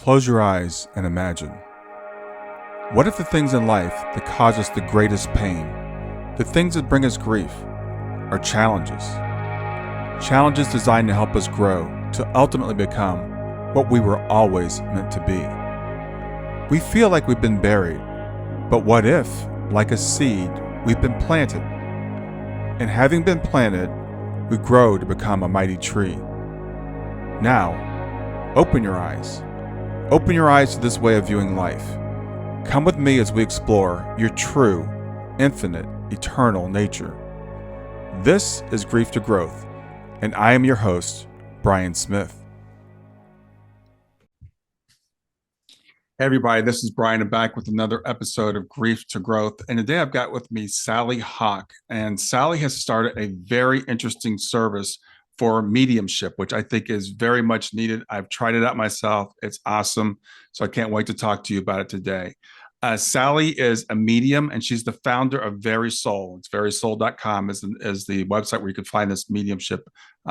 Close your eyes and imagine. What if the things in life that cause us the greatest pain, the things that bring us grief, are challenges? Challenges designed to help us grow, to ultimately become what we were always meant to be. We feel like we've been buried, but what if, like a seed, we've been planted? And having been planted, we grow to become a mighty tree. Now, open your eyes. Open your eyes to this way of viewing life. Come with me as we explore your true, infinite, eternal nature. This is Grief to Growth, and I am your host, Brian Smith. Hey everybody, this is Brian. I'm back with another episode of Grief to Growth. And today I've got with me Sally Hawk. And Sally has started a very interesting service for mediumship, which I think is very much needed. I've tried it out myself. It's awesome. So I can't wait to talk to you about it today. Sally is a medium, and she's the founder of Very Soul. It's verysoul.com is the website where you can find this mediumship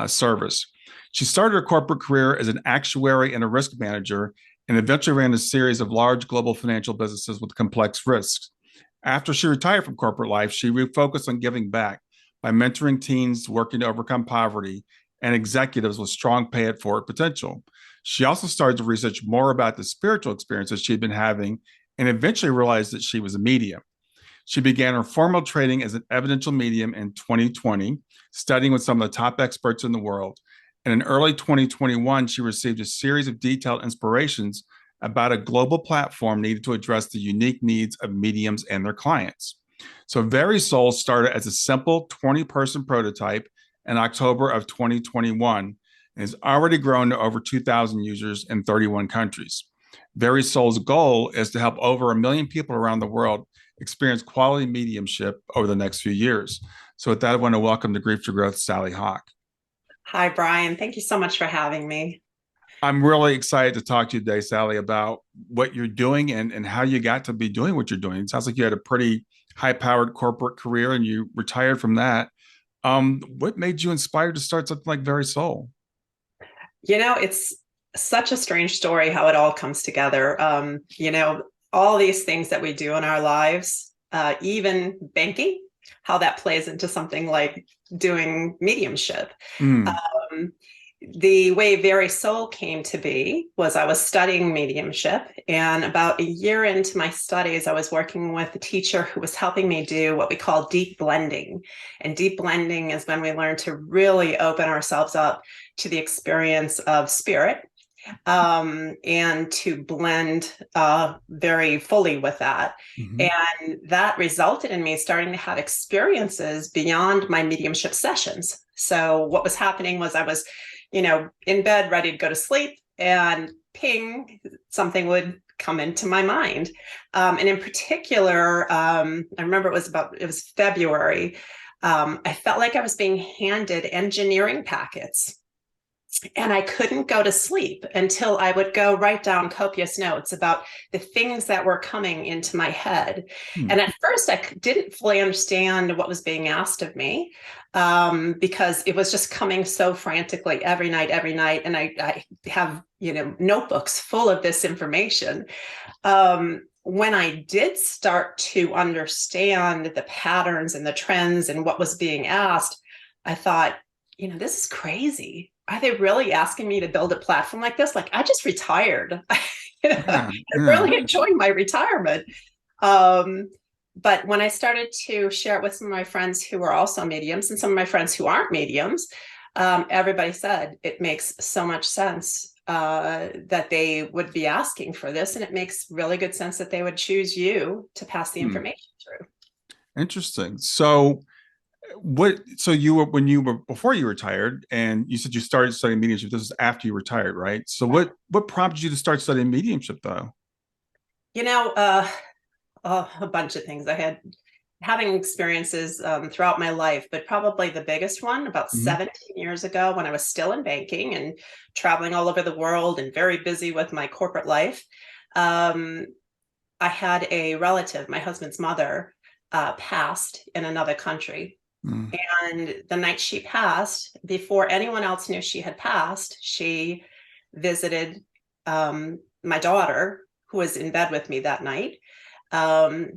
service. She started her corporate career as an actuary and a risk manager, and eventually ran a series of large global financial businesses with complex risks. After she retired from corporate life, she refocused on giving back by mentoring teens working to overcome poverty and executives with strong pay it forward potential. She also started to research more about the spiritual experiences she'd been having and eventually realized that she was a medium. She began her formal training as an evidential medium in 2020, studying with some of the top experts in the world. And in early 2021, she received a series of detailed inspirations about a global platform needed to address the unique needs of mediums and their clients. So Very Soul started as a simple 20-person prototype in October of 2021 and has already grown to over 2,000 users in 31 countries. Very Soul's goal is to help over 1 million people around the world experience quality mediumship over the next few years. So with that, I want to welcome to Grief to Growth, Sally Hawk. Hi, Brian. Thank you so much for having me. I'm really excited to talk to you today, Sally, about what you're doing and how you got to be doing what you're doing. It sounds like you had a pretty high-powered corporate career and you retired from that. What made you inspired to start something like Very Soul? It's such a strange story how it all comes together. All these things that we do in our lives, even banking, how that plays into something like doing mediumship. The way Very Soul came to be was I was studying mediumship, and about a year into my studies, I was working with a teacher who was helping me do what we call deep blending. And deep blending is when we learn to really open ourselves up to the experience of spirit, and to blend very fully with that. Mm-hmm. And that resulted in me starting to have experiences beyond my mediumship sessions. So what was happening was I was, in bed, ready to go to sleep, and ping, something would come into my mind. And in particular, I remember it was February. I felt like I was being handed engineering packets. And I couldn't go to sleep until I would go write down copious notes about the things that were coming into my head. And at first, I didn't fully understand what was being asked of me, because it was just coming so frantically every night. And I have, notebooks full of this information. When I did start to understand the patterns and the trends and what was being asked, I thought, this is crazy. Are they really asking me to build a platform like this? Like, I just retired. I'm really enjoying my retirement. But when I started to share it with some of my friends who are also mediums and some of my friends who aren't mediums, everybody said it makes so much sense that they would be asking for this. And it makes really good sense that they would choose you to pass the information through. Interesting. So you were before you retired, and you said you started studying mediumship. This is after you retired, right? So what prompted you to start studying mediumship, though? A bunch of things. I had having experiences throughout my life, but probably the biggest one about 17 years ago, when I was still in banking and traveling all over the world and very busy with my corporate life. I had a relative, my husband's mother, passed in another country. And the night she passed, before anyone else knew she had passed, she visited my daughter, who was in bed with me that night,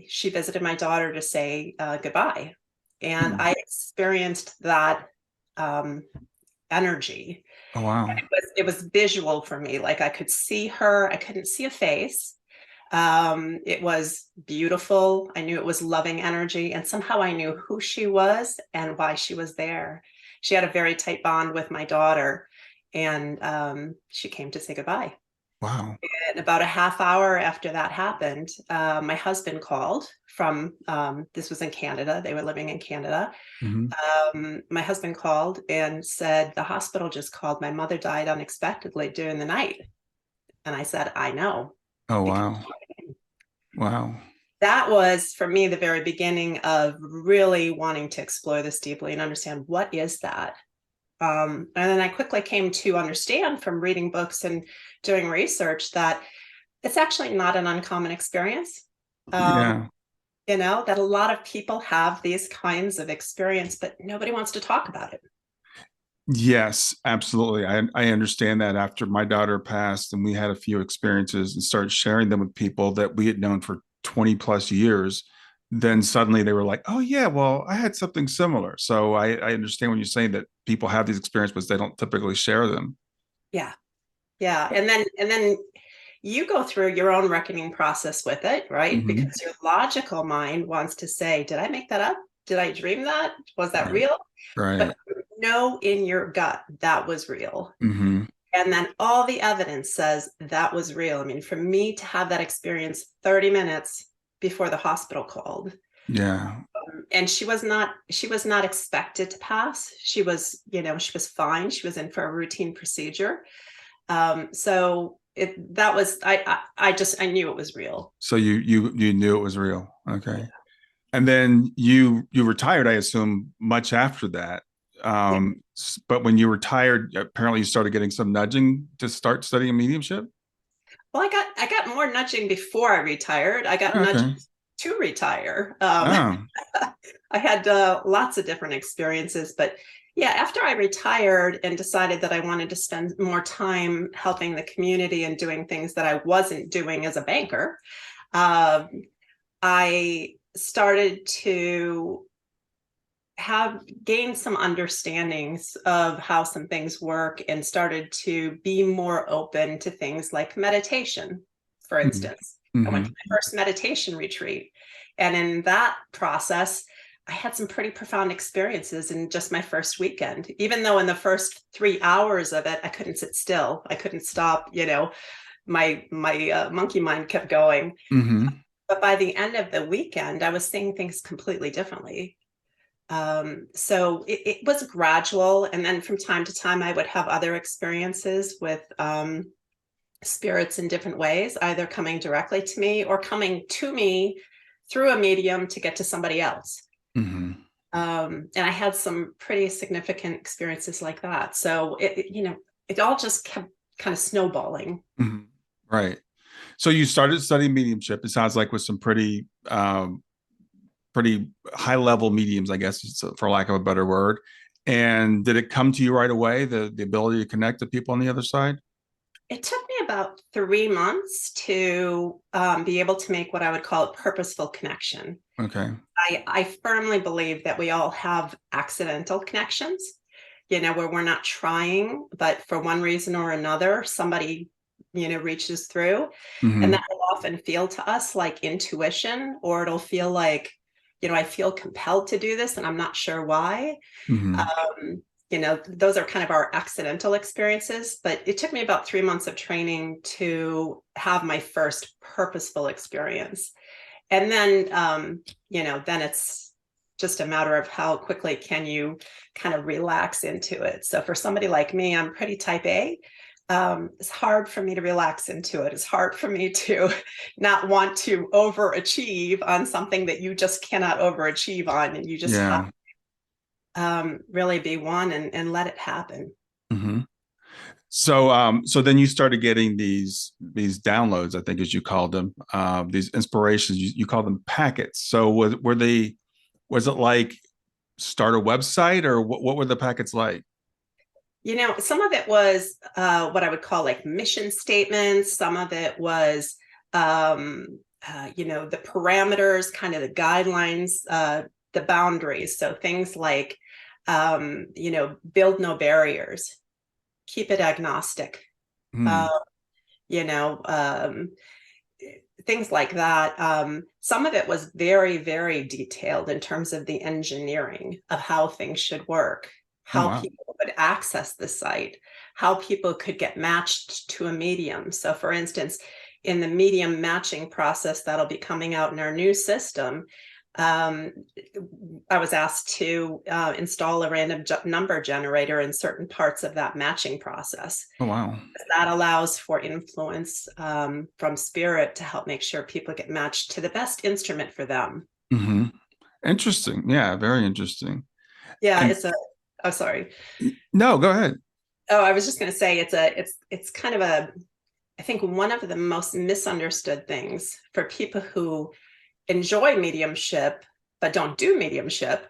she visited my daughter to say goodbye. And Hmm. I experienced that um, energy. Oh, wow. It was visual for me. Like I could see her, I couldn't see a face. It was beautiful. I knew it was loving energy, and somehow I knew who she was and why she was there. She had a very tight bond with my daughter, and she came to say goodbye. Wow. And about a half hour after that happened, my husband called from, this was in Canada. They were living in Canada. Hmm. My husband called and said, the hospital just called. My mother died unexpectedly during the night. And I said, I know. Oh, Because wow. Wow. that was for me the very beginning of really wanting to explore this deeply and understand what is that. And then I quickly came to understand from reading books and doing research that it's actually not an uncommon experience. Um, Yeah. that a lot of people have these kinds of experience, but nobody wants to talk about it. Yes, absolutely. I understand that after my daughter passed and we had a few experiences and started sharing them with people that we had known for 20 plus years, then suddenly they were like, oh, yeah, well, I had something similar. So I understand when you're saying that people have these experiences, but they don't typically share them. Yeah. Yeah. And then you go through your own reckoning process with it, right? Hmm. Because your logical mind wants to say, did I make that up? Did I dream that? Was that Right. real? Right. But know in your gut that was real. Hmm. And then all the evidence says that was real. I mean, for me to have that experience 30 minutes before the hospital called, Yeah. and she was not expected to pass. She was fine. She was in for a routine procedure. So that was I knew it was real. So you knew it was real. Okay. And then you retired, I assume, much after that. Yeah. But when you retired, apparently you started getting some nudging to start studying mediumship. Well, I got more nudging before I retired. I got nudged Okay. to retire. Oh. I had lots of different experiences, but yeah, after I retired and decided that I wanted to spend more time helping the community and doing things that I wasn't doing as a banker, um, I started to have gained some understandings of how some things work and started to be more open to things like meditation. For instance, I went to Mm-hmm. my first meditation retreat, and in that process I had some pretty profound experiences in just my first weekend, even though in the first 3 hours of it I couldn't sit still. I couldn't stop. My monkey mind kept going, Mm-hmm. but by the end of the weekend I was seeing things completely differently. So it was gradual. And then from time to time, I would have other experiences with spirits in different ways, either coming directly to me or coming to me through a medium to get to somebody else. Mm-hmm. And I had some pretty significant experiences like that. So it all just kept kind of snowballing. Mm-hmm. Right. So you started studying mediumship. It sounds like with some pretty high level mediums, I guess, for lack of a better word. And did it come to you right away, the ability to connect to people on the other side? It took me about 3 months to be able to make what I would call a purposeful connection. Okay. I firmly believe that we all have accidental connections, where we're not trying, but for one reason or another, somebody, reaches through. And Mm-hmm. that will often feel to us like intuition, or it'll feel like, I feel compelled to do this and I'm not sure why. Mm-hmm. Those are kind of our accidental experiences, but it took me about 3 months of training to have my first purposeful experience. And then it's just a matter of how quickly can you kind of relax into it. So for somebody like me, I'm pretty type A. It's hard for me to relax into it. It's hard for me to not want to overachieve on something that you just cannot overachieve on, and you just have Yeah. to really be one and let it happen. Mm-hmm. So then you started getting these downloads, I think, as you called them, these inspirations. You call them packets. So was it like start a website, or what were the packets like? Some of it was what I would call like mission statements. Some of it was, the parameters, kind of the guidelines, the boundaries. So things like, build no barriers, keep it agnostic, uh, Hmm. you know, things like that. Some of it was very, very detailed in terms of the engineering of how things should work, Oh, how wow. people would access the site, how people could get matched to a medium. So, for instance, in the medium matching process that'll be coming out in our new system, um, I was asked to install a random number generator in certain parts of that matching process. Oh, wow. That allows for influence from spirit to help make sure people get matched to the best instrument for them. Hmm. Interesting. Yeah, very interesting. Yeah, And oh, sorry. no, go ahead. Oh, I was just going to say it's kind of I think one of the most misunderstood things for people who enjoy mediumship but don't do mediumship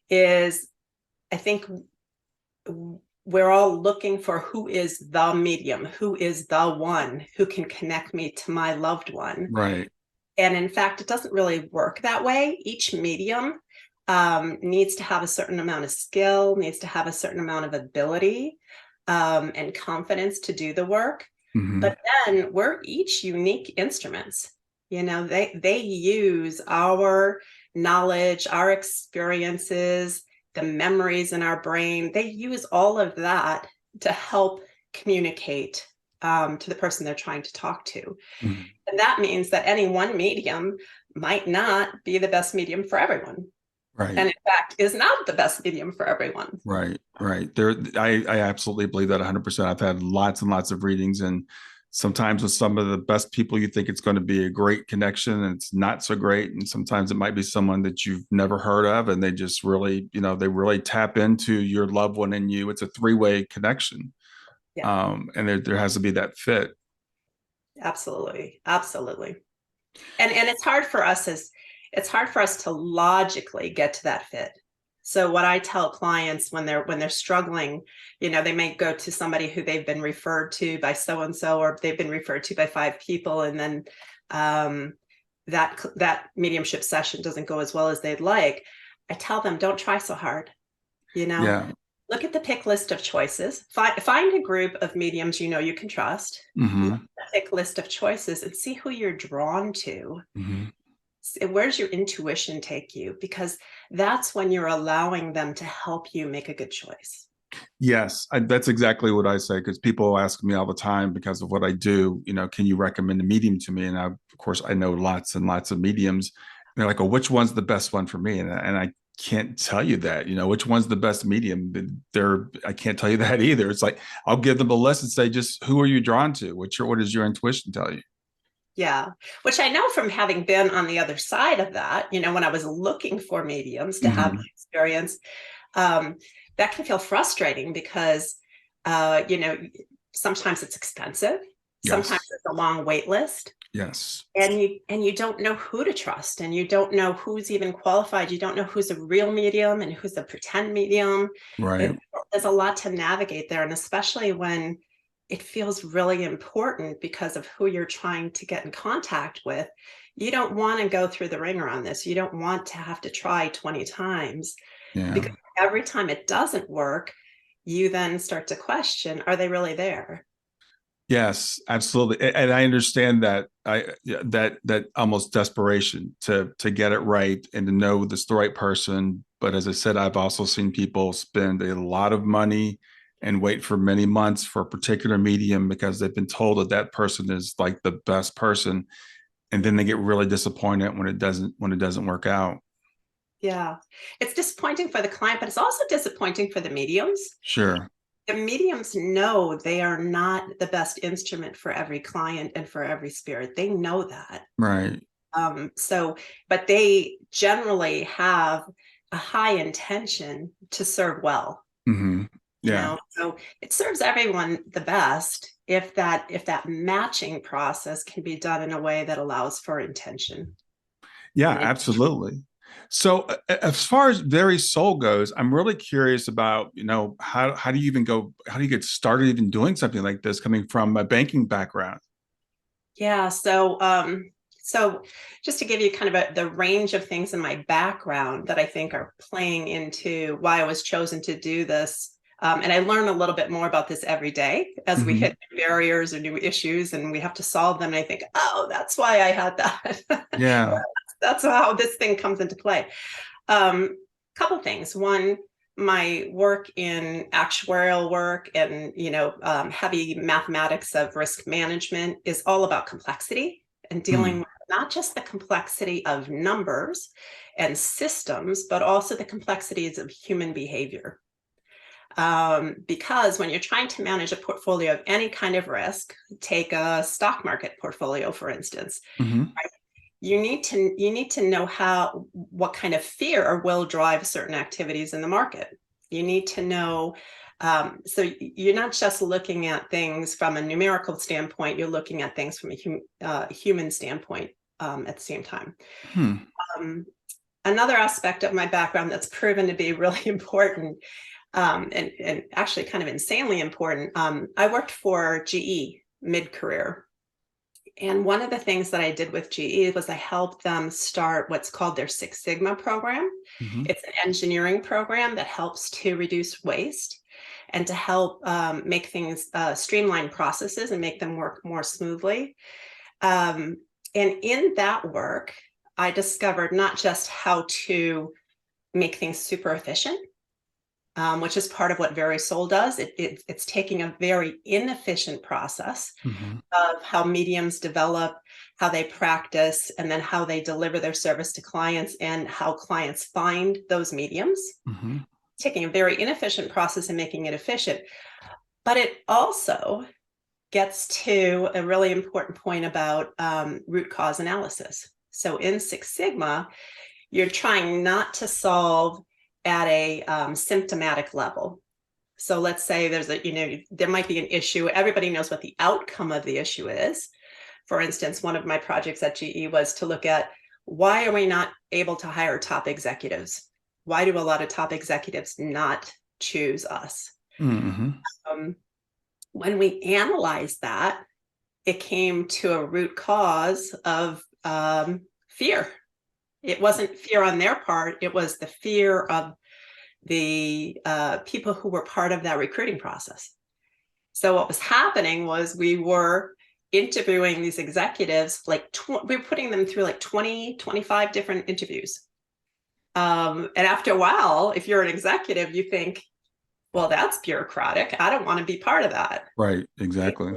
is, I think we're all looking for who is the medium, who is the one who can connect me to my loved one. Right. And in fact, it doesn't really work that way. Each medium needs to have a certain amount of skill, needs to have a certain amount of ability and confidence to do the work. Hmm. But then we're each unique instruments. They use our knowledge, our experiences, the memories in our brain. They use all of that to help communicate to the person they're trying to talk to. Hmm. And that means that any one medium might not be the best medium for everyone. Right. And in fact, is not the best medium for everyone. Right, right. I absolutely believe that 100%. I've had lots and lots of readings, and sometimes with some of the best people, you think it's going to be a great connection, and it's not so great. And sometimes it might be someone that you've never heard of, and they just really, they really tap into your loved one and you. It's a three-way connection, Yeah, and there has to be that fit. absolutely. Absolutely. And it's hard for us to logically get to that fit. So what I tell clients when they're struggling, they may go to somebody who they've been referred to by so and so, or they've been referred to by 5 people, and then that mediumship session doesn't go as well as they'd like. I tell them, don't try so hard. You know, Yeah. look at the pick list of choices. Find a group of mediums you can trust. Look Hmm. at the pick list of choices and see who you're drawn to. Hmm. Where's your intuition take you? Because that's when you're allowing them to help you make a good choice. Yes, that's exactly what I say because people ask me all the time because of what I do. Can you recommend a medium to me? And of course, I know lots and lots of mediums. And they're like, "Oh, which one's the best one for me?" And I can't tell you that. Which one's the best medium? I can't tell you that either. It's like I'll give them a list and say, just who are you drawn to? What does your intuition tell you? Yeah, which I know from having been on the other side of that, when I was looking for mediums to have the Hmm. experience, um, that can feel frustrating because, uh, you know, sometimes it's expensive, sometimes Yes. it's a long wait list, Yes. and you don't know who to trust, and you don't know who's even qualified. You don't know who's a real medium and who's a pretend medium. Right. It, there's a lot to navigate there, and especially when it feels really important because of who you're trying to get in contact with. You don't want to go through the ringer on this. You don't want to have to try 20 times Yeah. because every time it doesn't work, you then start to question, are they really there? Yes, absolutely. And I understand that yeah, that almost desperation to get it right and to know this the right person. But as I said, I've also seen people spend a lot of money and wait for many months for a particular medium because they've been told that that person is like the best person, and then they get really disappointed when it doesn't work out. Yeah. It's disappointing for the client, but it's also disappointing for the mediums. Sure. The mediums know they are not the best instrument for every client and for every spirit. They know that. Right. So, but they generally have a high intention to serve well, Hmm. Yeah. so it serves everyone the best if that matching process can be done in a way that allows for intention Yeah, and it, absolutely. So as far as very soul goes, I'm really curious about, how do you even go, how do you get started even doing something like this coming from a banking background? Yeah, so just to give you kind of the range of things in my background that I think are playing into why I was chosen to do this. And I learn a little bit more about this every day as we Hmm. hit new barriers or new issues and we have to solve them. And I think, oh, that's why I had that. Yeah. That's how this thing comes into play. Couple things. One, my work in actuarial work and heavy mathematics of risk management is all about complexity and dealing Mm. with not just the complexity of numbers and systems, but also the complexities of human behavior. Because when you're trying to manage a portfolio of any kind of risk, take a stock market portfolio, for instance, Hmm. you need to know what kind of fear will drive certain activities in the market. You need to know, so you're not just looking at things from a numerical standpoint, you're looking at things from a human standpoint at the same time. Hmm. um, Another aspect of my background that's proven to be really important, and actually kind of insanely important, I worked for GE mid-career. And one of the things that I did with GE was I helped them start what's called their Six Sigma program. Hmm. It's an engineering program that helps to reduce waste and to help make things streamline processes and make them work more smoothly. Um, and in that work, I discovered not just how to make things super efficient, which is part of what Very Soul does. It's taking a very inefficient process Hmm. of how mediums develop, how they practice, and then how they deliver their service to clients and how clients find those mediums. Hmm. Taking a very inefficient process and making it efficient. But it also gets to a really important point about root cause analysis. So in Six Sigma, you're trying not to solve at a symptomatic level. So let's say there might be an issue. Everybody knows what the outcome of the issue is. For instance, one of my projects at GE was to look at why are we not able to hire top executives? Why do a lot of top executives not choose us? Hmm. Um, when we analyzed that, it came to a root cause of fear. It wasn't fear on their part, it was the fear of the people who were part of that recruiting process. So what was happening was we were interviewing these executives, we were putting them through like 20, 25 different interviews. And after a while, if you're an executive, you think, well, that's bureaucratic. I don't want to be part of that. Right. Exactly.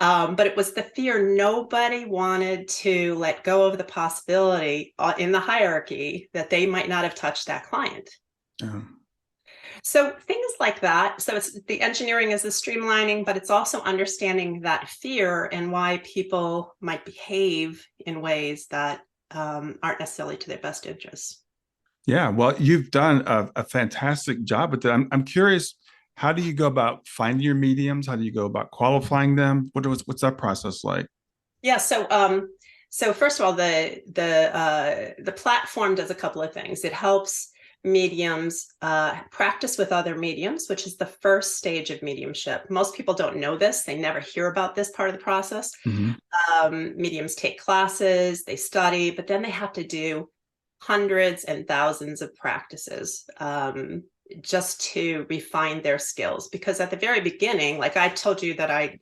But it was the fear. Nobody wanted to let go of the possibility in the hierarchy that they might not have touched that client. Yeah. So things like that. So it's the engineering is the streamlining, but it's also understanding that fear and why people might behave in ways that aren't necessarily to their best interests. Yeah, well, you've done a fantastic job with that. I'm curious, how do you go about finding your mediums? How do you go about qualifying them? What's that process like? Yeah. So first of all, the platform does a couple of things. It helps mediums practice with other mediums, which is the first stage of mediumship. Most people don't know this; they never hear about this part of the process. Hmm. Mediums take classes, they study, but then they have to do hundreds and thousands of practices just to refine their skills. Because at the very beginning, like I told you that I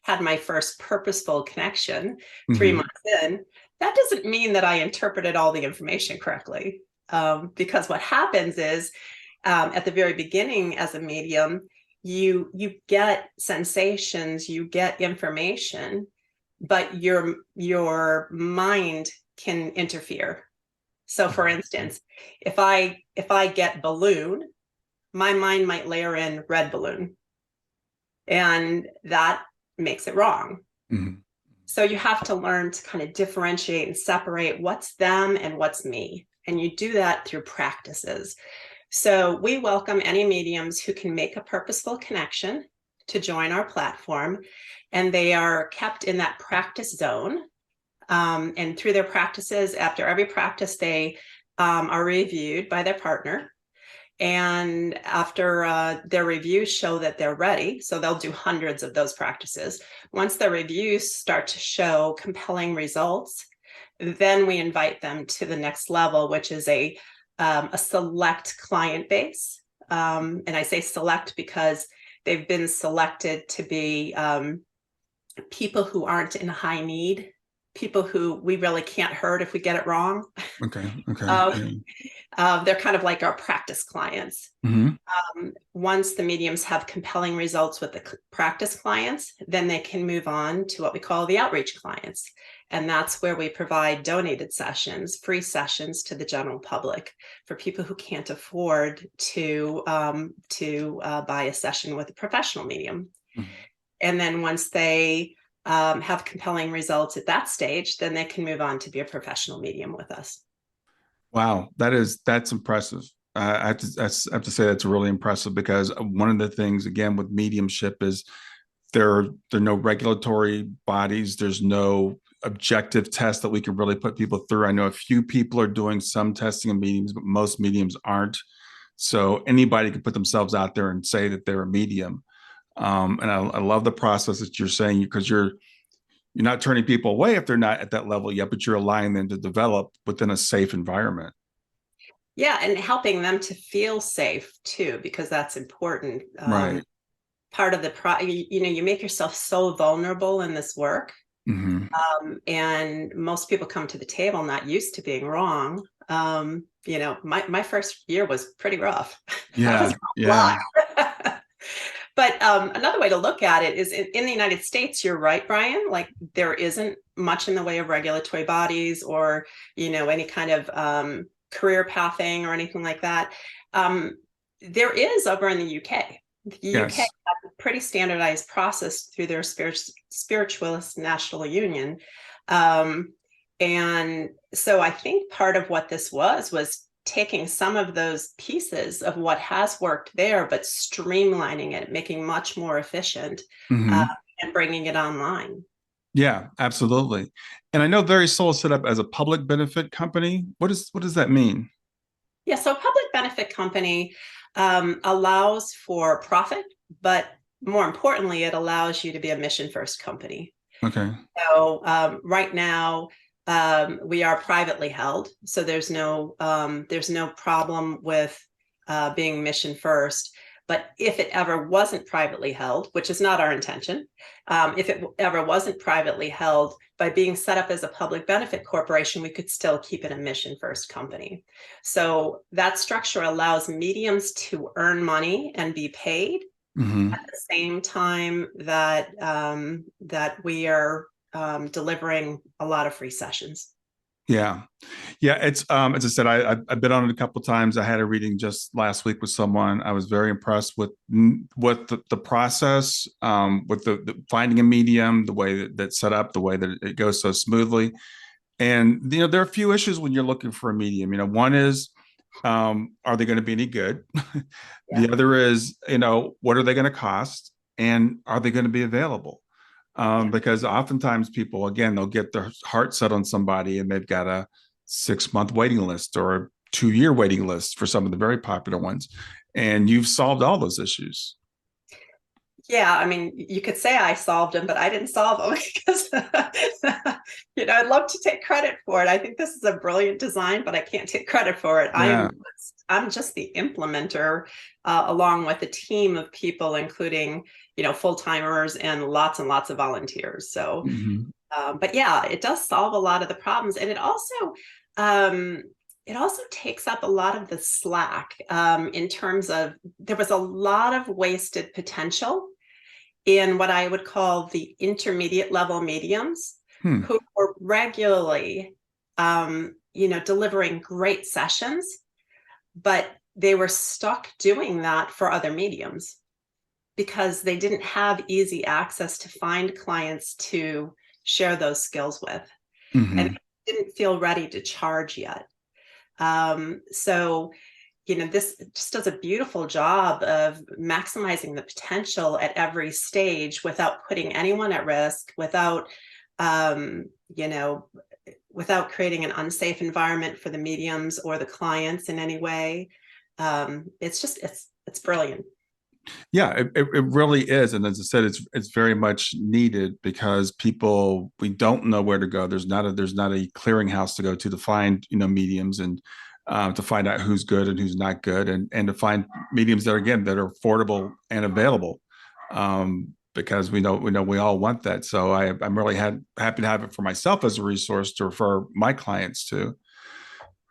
had my first purposeful connection 3 months Hmm. in, that doesn't mean that I interpreted all the information correctly. Because what happens is at the very beginning as a medium, you get sensations, you get information, but your mind can interfere. So for instance, if I get balloon, my mind might layer in red balloon, and that makes it wrong. Hmm. So you have to learn to kind of differentiate and separate what's them and what's me. And you do that through practices. So we welcome any mediums who can make a purposeful connection to join our platform, and they are kept in that practice zone. And through their practices, after every practice, they are reviewed by their partner. And after their reviews show that they're ready, so they'll do hundreds of those practices. Once their reviews start to show compelling results, then we invite them to the next level, which is a select client base. And I say select because they've been selected to be people who aren't in high need, people who we really can't hurt if we get it wrong. Okay. Okay. Uh, Yeah. they're kind of like our practice clients. Mm-hmm. Once the mediums have compelling results with the practice clients, then they can move on to what we call the outreach clients. And that's where we provide donated sessions, free sessions to the general public for people who can't afford to buy a session with a professional medium. Mm-hmm. And then once they have compelling results at that stage, then they can move on to be a professional medium with us. Wow, that's impressive. I have to say that's really impressive because one of the things again with mediumship is there are no regulatory bodies. There's no objective test that we can really put people through. I know a few people are doing some testing of mediums, but most mediums aren't. So anybody can put themselves out there and say that they're a medium. And I love the process that you're saying because you're not turning people away if they're not at that level yet, but you're allowing them to develop within a safe environment. Yeah, and helping them to feel safe too, because that's important. Right. Part of you make yourself so vulnerable in this work. Mm-hmm. And most people come to the table not used to being wrong. My first year was pretty rough. I was Yeah. a lot. Yeah. But another way to look at it is in the United States, you're right, Brian, like there isn't much in the way of regulatory bodies or, any kind of career pathing or anything like that. There is over in the UK. The UK Yes. has a pretty standardized process through their Spiritualist National Union. And so I think part of what this was taking some of those pieces of what has worked there, but streamlining it, making much more efficient, uh, Mm-hmm. and bringing it online. Yeah, absolutely. And I know Very Soul is set up as a public benefit company. What does that mean? Yeah, so a public benefit company allows for profit, but more importantly, it allows you to be a mission first company. Okay. So right now, we are privately held, so there's no problem with being mission first. But if it ever wasn't privately held, which is not our intention, if it ever wasn't privately held, by being set up as a public benefit corporation, we could still keep it a mission first company. So that structure allows mediums to earn money and be paid Mm-hmm. at the same time that we are delivering a lot of free sessions. Yeah. Yeah. It's as I said, I've been on it a couple of times. I had a reading just last week with someone. I was very impressed with the process, with the finding a medium, the way that's set up, the way that it goes so smoothly. And there are a few issues when you're looking for a medium. One is, are they going to be any good? Yeah. The other is, what are they going to cost, and are they going to be available? Yeah. Because oftentimes people, again, they'll get their heart set on somebody, and they've got a 6-month waiting list or a 2-year waiting list for some of the very popular ones, and you've solved all those issues. Yeah, I mean, you could say I solved them, but I didn't solve them because, I'd love to take credit for it. I think this is a brilliant design, but I can't take credit for it. Yeah. I'm just the implementer, along with a team of people, including, full timers and lots of volunteers. So, Mm-hmm. but yeah, it does solve a lot of the problems, and um, it also takes up a lot of the slack, in terms of there was a lot of wasted potential in what I would call the intermediate level mediums Hmm. who were regularly, delivering great sessions, but they were stuck doing that for other mediums because they didn't have easy access to find clients to share those skills with. And Mm-hmm. they didn't feel ready to charge yet. So this just does a beautiful job of maximizing the potential at every stage without putting anyone at risk, without, without creating an unsafe environment for the mediums or the clients in any way. It's brilliant. Yeah, it really is. And as I said, it's very much needed because people, we don't know where to go. There's not a clearinghouse to go to find, mediums and to find out who's good and who's not good, and to find mediums that that are affordable and available. Because we all want that. So I'm really happy to have it for myself as a resource to refer my clients to.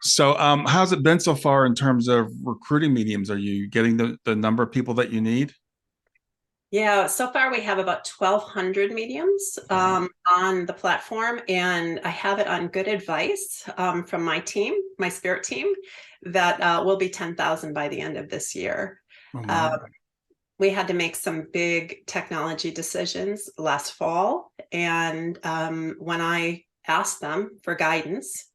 So, how's it been so far in terms of recruiting mediums? Are you getting the number of people that you need? Yeah, so far we have about 1,200 mediums Wow. on the platform, and I have it on good advice from my team, my spirit team, that will be 10,000 by the end of this year. Oh Uh, my. we had to make some big technology decisions last fall, and when I asked them for guidance,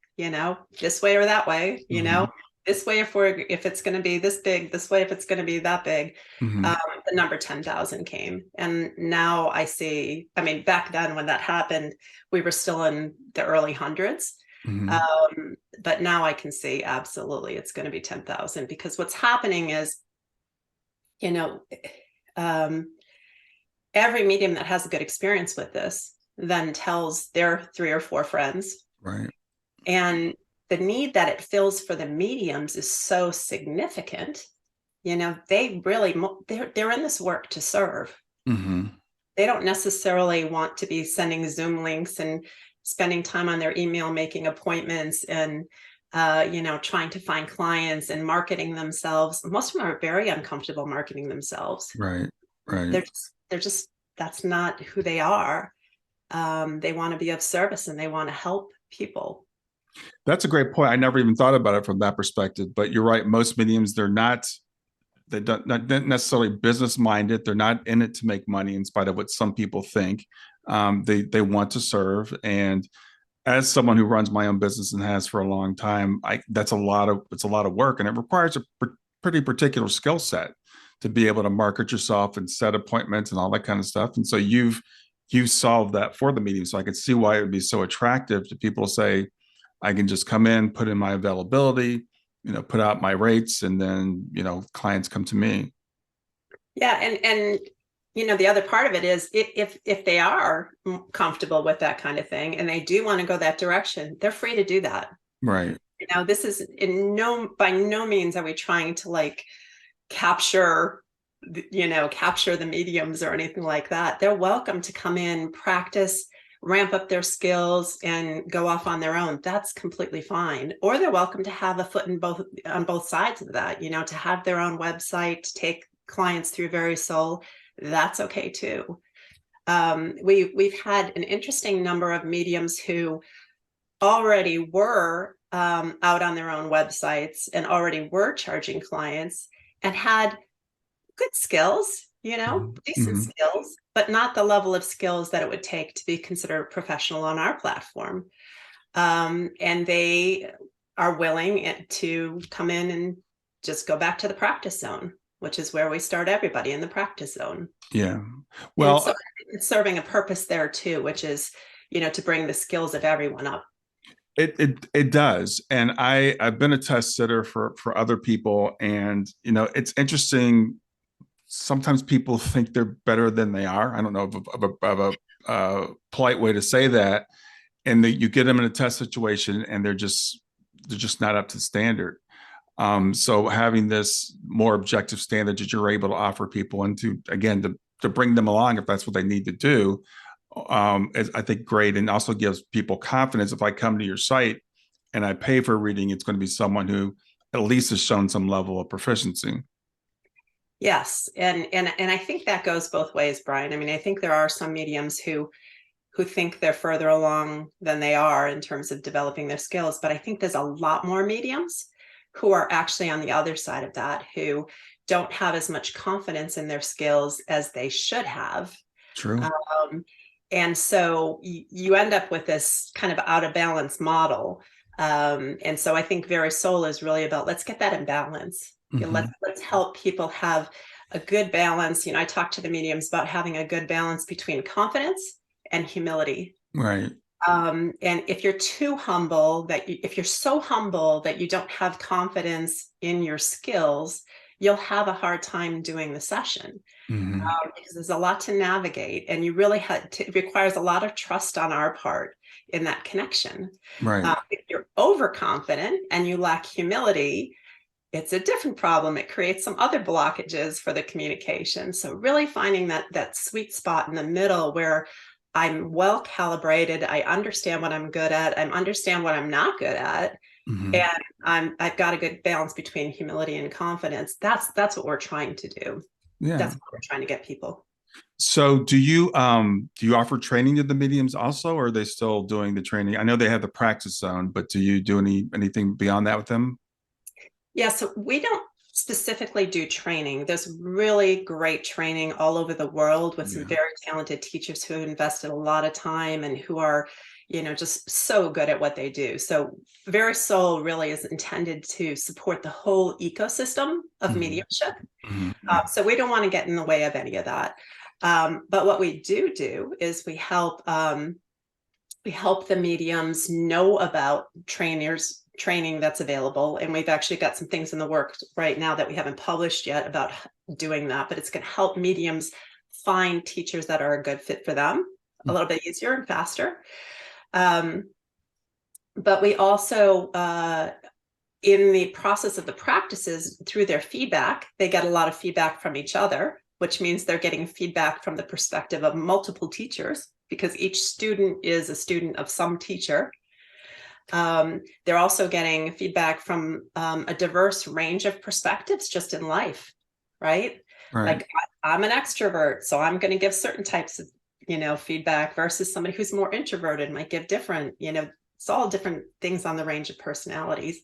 this way or that way, Hmm. this way if it's going to be this big, this way if it's going to be that big, Hmm. the number 10,000 came. And now I see, I mean, back then when that happened, we were still in the early hundreds. Hmm. But now I can see absolutely it's going to be 10,000, because what's happening is, you know, um, every medium that has a good experience with this then tells their 3 or 4 friends. Right. And the need that it fills for the mediums is so significant. They really, they're in this work to serve. Hmm. They don't necessarily want to be sending Zoom links and spending time on their email, making appointments, and trying to find clients and marketing themselves. Most of them are very uncomfortable marketing themselves. Right. Right. They're just that's not who they are. They want to be of service and they want to help people. That's a great point. I never even thought about it from that perspective. But you're right. Most mediums, they don't not necessarily business minded. They're not in it to make money, in spite of what some people think. They want to serve, and as someone who runs my own business and has for a long time, it's a lot of work, and it requires a pretty particular skill set to be able to market yourself and set appointments and all that kind of stuff. And so you've solved that for the medium. So I could see why it would be so attractive to people to say, I can just come in, put in my availability, put out my rates, and then clients come to me. Yeah, and the other part of it is, if they are comfortable with that kind of thing and they do want to go that direction, they're free to do that. Right. This is by no means are we trying to like capture capture the mediums or anything like that. They're welcome to come in, practice, ramp up their skills, and go off on their own. That's completely fine. Or they're welcome to have a foot in both on both sides of that, to have their own website, to take clients through Very Soul. That's okay too. We've had an interesting number of mediums who already were out on their own websites and already were charging clients and had good skills, decent Mm-hmm. skills, but not the level of skills that it would take to be considered professional on our platform. And they are willing to come in and just go back to the practice zone, which is where we start everybody, in the practice zone. Yeah. And Well, so it's serving a purpose there too, which is, to bring the skills of everyone up. it does, and I've been a test sitter for other people, and it's interesting. Sometimes people think they're better than they are. I don't know of a polite way to say that, and you get them in a test situation, and they're just not up to standard. So having this more objective standard that you're able to offer people, and to bring them along if that's what they need to do, is, I think, great, and also gives people confidence. If I come to your site and I pay for a reading, it's going to be someone who at least has shown some level of proficiency. Yes, and I think that goes both ways, Brian. I mean, I think there are some mediums who think they're further along than they are in terms of developing their skills, but I think there's a lot more mediums who are actually on the other side of that, who don't have as much confidence in their skills as they should have. True. Um, and so you end up with this kind of out of balance model. And so I think Very Soul is really about, let's get that in balance. Mm-hmm. Let's help people have a good balance. I talk to the mediums about having a good balance between confidence and humility. Right. And if you're too humble, if you're so humble that you don't have confidence in your skills, you'll have a hard time doing the session. Hmm. Because there's a lot to navigate, and you really it requires a lot of trust on our part in that connection. Right. If you're overconfident and you lack humility, it's a different problem. It creates some other blockages for the communication. So really finding that sweet spot in the middle where I'm well calibrated, I understand what I'm good at, I understand what I'm not good at, Hmm. and I've got a good balance between humility and confidence. That's what we're trying to do. Yeah. That's what we're trying to get people. So do you offer training to the mediums also, or are they still doing the training? I know they have the practice zone, but do you do anything beyond that with them? Yeah, so we don't specifically do training. There's really great training all over the world with some Yeah. very talented teachers who have invested a lot of time and who are, just so good at what they do. So Very Soul really is intended to support the whole ecosystem of Hmm. mediumship. Hmm. So we don't want to get in the way of any of that. But what we do is we help the mediums know about training that's available, and we've actually got some things in the works right now that we haven't published yet about doing that, but it's going to help mediums find teachers that are a good fit for them a little bit easier and faster. um, but we also in the process of the practices, through their feedback, they get a lot of feedback from each other, which means they're getting feedback from the perspective of multiple teachers, because each student is a student of some teacher. They're also getting feedback from a diverse range of perspectives just in life, right? Right. Like I'm an extrovert, so I'm going to give certain types of, feedback versus somebody who's more introverted might give different, it's all different things on the range of personalities.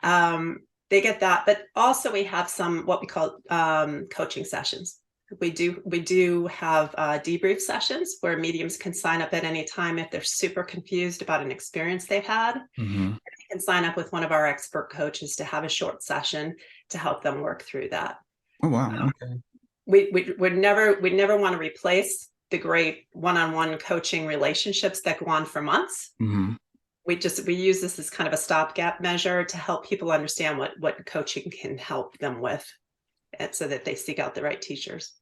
Um, they get that, but also we have some what we call coaching sessions. We do have debrief sessions where mediums can sign up at any time if they're super confused about an experience they've had. Hmm. They can sign up with one of our expert coaches to have a short session to help them work through that. Oh, wow. Okay. We'd never want to replace the great one-on-one coaching relationships that go on for months. Hmm. We use this as kind of a stopgap measure to help people understand what coaching can help them with, and so that they seek out the right teachers.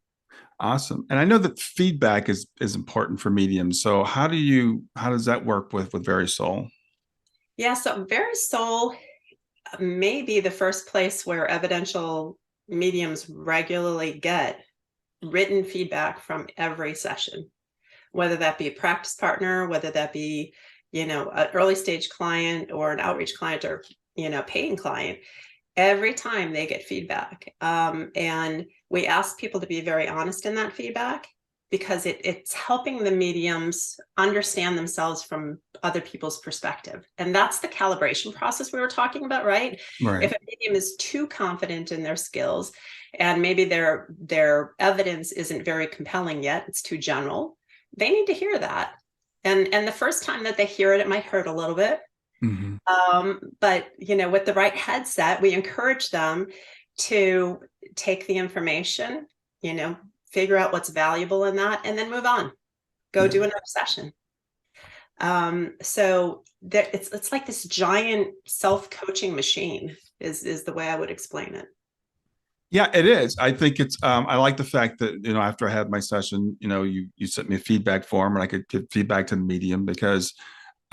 Awesome. And I know that feedback is important for mediums. So how does that work with Very Soul? Yeah, so Very Soul may be the first place where evidential mediums regularly get written feedback from every session, whether that be a practice partner, whether that be, an early stage client or an outreach client or, paying client. Every time they get feedback. And we ask people to be very honest in that feedback, because it's helping the mediums understand themselves from other people's perspective. And that's the calibration process we were talking about, right? If Right. a medium is too confident in their skills and maybe their evidence isn't very compelling yet, it's too general, they need to hear that. And the first time that they hear it might hurt a little bit. Hmm. But with the right headset, we encourage them to take the information, you know, figure out what's valuable in that, and then move on. Go Yeah. do another session. So it's like this giant self-coaching machine is the way I would explain it. Yeah, it is. I think I like the fact that, after I had my session, you sent me a feedback form and I could give feedback to the medium because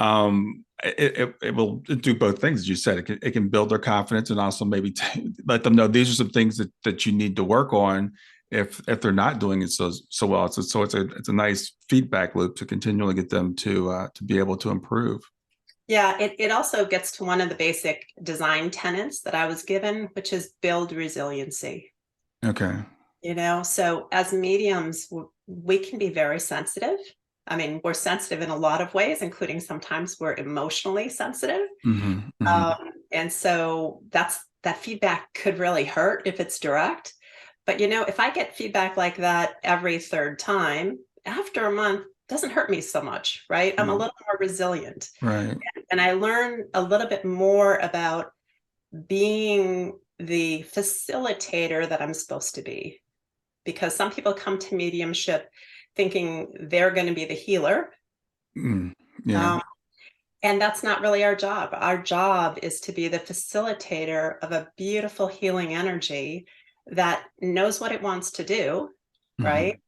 it will do both things. As you said, it can build their confidence and also maybe let them know these are some things that you need to work on if they're not doing it so well. So it's a nice feedback loop to continually get them to be able to improve. Yeah, it also gets to one of the basic design tenets that I was given, which is build resiliency. Okay. So as mediums, we can be very sensitive. I mean, we're sensitive in a lot of ways, including sometimes we're emotionally sensitive. Hmm. Um, Hmm. and so that feedback could really hurt if it's direct. But if I get feedback like that every third time, after a month, it doesn't hurt me so much, right? I'm a Yeah. little more resilient. Right. And I learn a little bit more about being the facilitator that I'm supposed to be. Because some people come to mediumship thinking they're going to be the healer. Mm. Yeah. And that's not really our job. Our job is to be the facilitator of a beautiful healing energy that knows what it wants to do, right?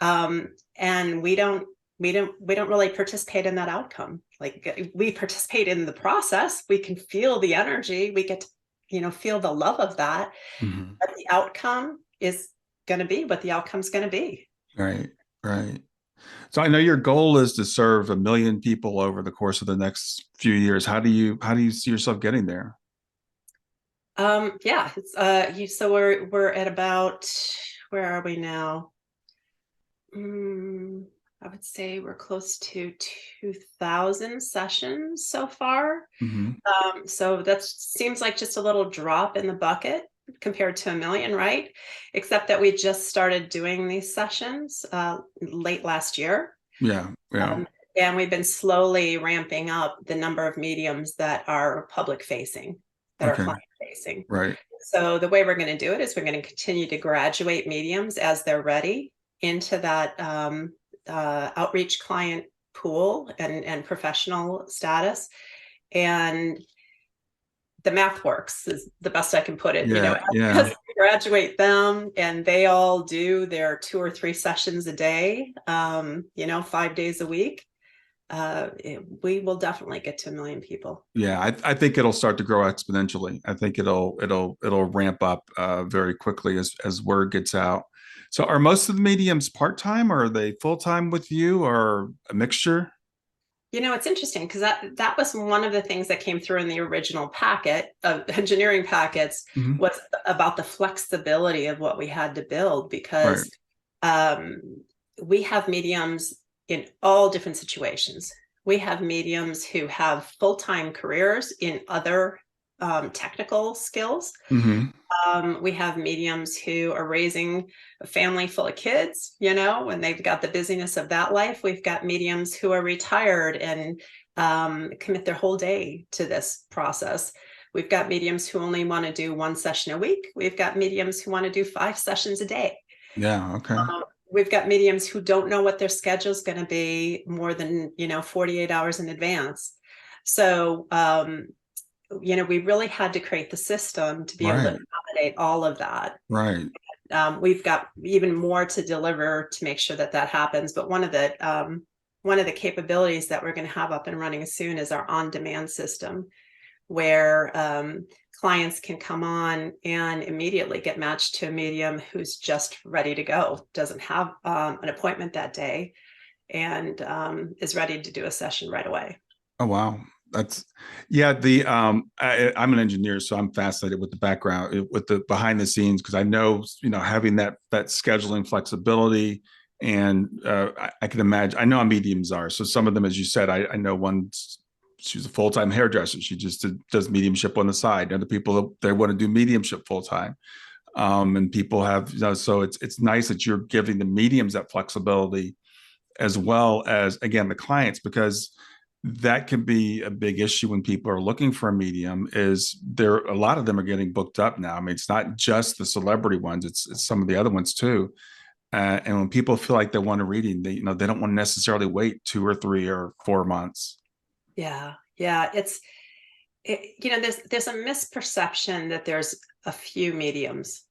Hmm. And we don't really participate in that outcome. Like, we participate in the process. We can feel the energy. We get to, feel the love of that. Hmm. But the outcome is going to be what the outcome's going to be. Right. Right. So I know your goal is to serve 1 million people over the course of the next few years. How do you see yourself getting there? Yeah. So we're at about, where are we now? Mm, I would say we're close to 2,000 sessions so far. Hmm. So that seems like just a little drop in the bucket compared to 1 million, right? Except that we just started doing these sessions late last year. Yeah. Yeah. Um, and we've been slowly ramping up the number of mediums that are public facing, that are Okay. client facing. Right. So the way we're going to do it is we're going to continue to graduate mediums as they're ready into that outreach client pool and professional status. And the math works is the best I can put it. Yeah. As Yeah. we graduate them and they all do their 2 or 3 sessions a day, 5 days a week, we will definitely get to 1 million people. Yeah. I think it'll start to grow exponentially. I think it'll ramp up very quickly as word gets out. So are most of the mediums part-time, or are they full-time with you, or a mixture? It's interesting because that was one of the things that came through in the original packet of engineering packets, Hmm. was about the flexibility of what we had to build, Right. because um, we have mediums in all different situations. We have mediums who have full-time careers in other technical skills. Hmm. We have mediums who are raising a family full of kids, and they've got the busyness of that life. We've got mediums who are retired and commit their whole day to this process. We've got mediums who only want to do 1 session a week. We've got mediums who want to do 5 sessions a day. Yeah. Okay. We've got mediums who don't know what their schedule is going to be more than 48 hours in advance. So we really had to create the system to be able to Right. accommodate all of that. Right. We've got even more to deliver to make sure that that happens. But one of the capabilities that we're going to have up and running soon is our on-demand system, where clients can come on and immediately get matched to a medium who's just ready to go, doesn't have an appointment that day, and is ready to do a session right away. Oh wow. That's yeah, I'm an engineer, so I'm fascinated with the background, with the behind the scenes, because I know, having that scheduling flexibility. And I can imagine, I know how mediums are. So some of them, as you said, I know one, she's a full-time hairdresser. She just does mediumship on the side. Other people, they want to do mediumship full-time. And people have, so it's nice that you're giving the mediums that flexibility, as well as, again, the clients, because that can be a big issue when people are looking for a medium. Is there, a lot of them are getting booked up now. I mean, it's not just the celebrity ones, it's some of the other ones too. And when people feel like they want a reading, they don't want to necessarily wait 2 or 3 or 4 months. Yeah, yeah. There's a misperception that there's a few mediums,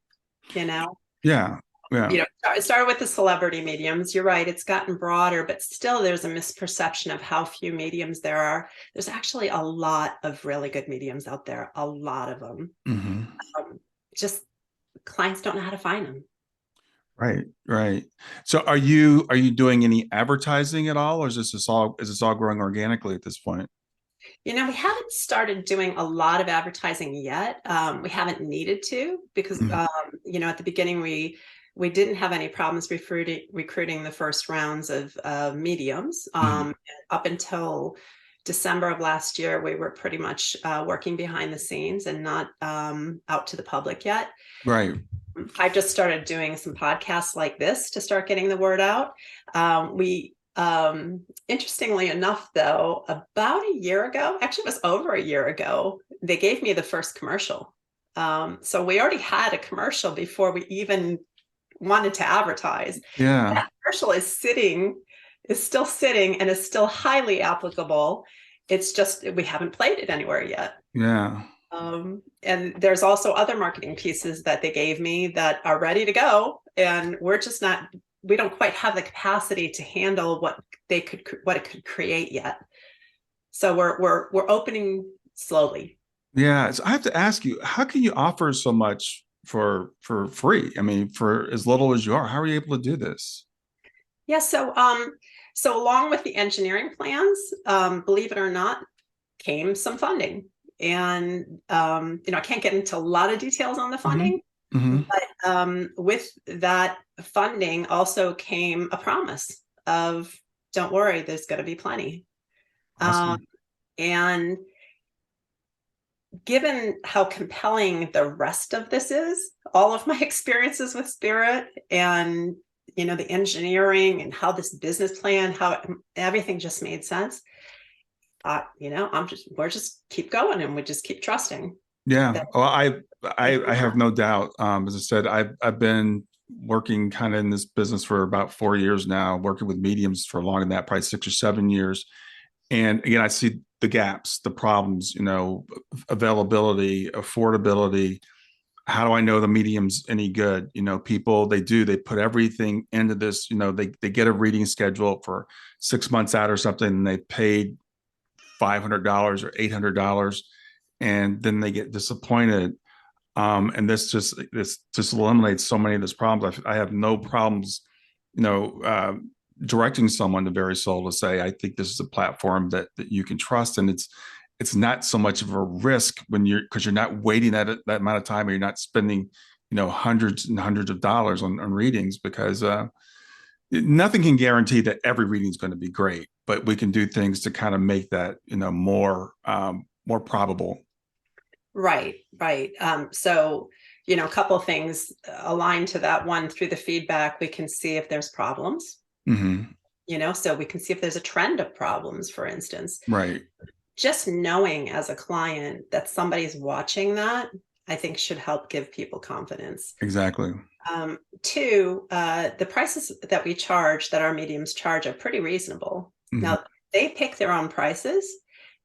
you know. Yeah. Yeah. It started with the celebrity mediums. You're right, it's gotten broader, but still there's a misperception of how few mediums there are. There's actually a lot of really good mediums out there, a lot of them. Hmm. Um, just clients don't know how to find them. Right. Right. So are you doing any advertising at all, or is this all growing organically at this point? We haven't started doing a lot of advertising yet. We haven't needed to, because Mhm. at the beginning we didn't have any problems recruiting the first rounds of mediums. Mhm. Up until December of last year, we were pretty much working behind the scenes and not out to the public yet. Right. I've just started doing some podcasts like this to start getting the word out. We Interestingly enough, though, about a year ago, actually it was over a year ago, they gave me the first commercial. So we already had a commercial before we even wanted to advertise. Yeah. That commercial is sitting is still sitting and is still highly applicable. It's just we haven't played it anywhere yet. Yeah. And there's also other marketing pieces that they gave me that are ready to go, and we're just not. We don't quite have the capacity to handle what it could create yet. So we're opening slowly. Yeah. So I have to ask you, how can you offer so much for free? I mean, for as little as you are, how are you able to do this? Yeah. So along with the engineering plans, believe it or not, came some funding. And I can't get into a lot of details on the Hmm. funding, Hmm. but with that funding also came a promise of, don't worry, there's going to be plenty. Um, Awesome. and given how compelling the rest of this is, all of my experiences with spirit and the engineering and how this business plan, how everything just made sense. We're just keep going and we just keep trusting Yeah. that Well, it I can have work. no doubt. As I said, I've been working kind of in this business for about 4 years now, working with mediums for longer than that, probably 6 or 7 years. And again, I see the gaps, the problems, availability, affordability. How do I know the medium's any good? People, they put everything into this, they get a reading schedule for 6 months out or something, and they paid $500 or $800, and then they get disappointed. And this just eliminates so many of those problems. I have no problems, you know, uh, directing someone to Very Soul to say, I think this is a platform that you can trust, and it's not so much of a risk because you're not waiting that amount of time, or you're not spending, hundreds and hundreds of dollars on readings, because nothing can guarantee that every reading is going to be great, but we can do things to kind of make that, more probable. Right, right. So, a couple of things aligned to that. One, through the feedback, we can see if there's problems, Hmm. so we can see if there's a trend of problems, for instance. Right. Just knowing as a client that somebody's watching that, I think should help give people confidence. Exactly. Two, the prices that we charge, that our mediums charge, are pretty reasonable. Hmm. Now, they pick their own prices,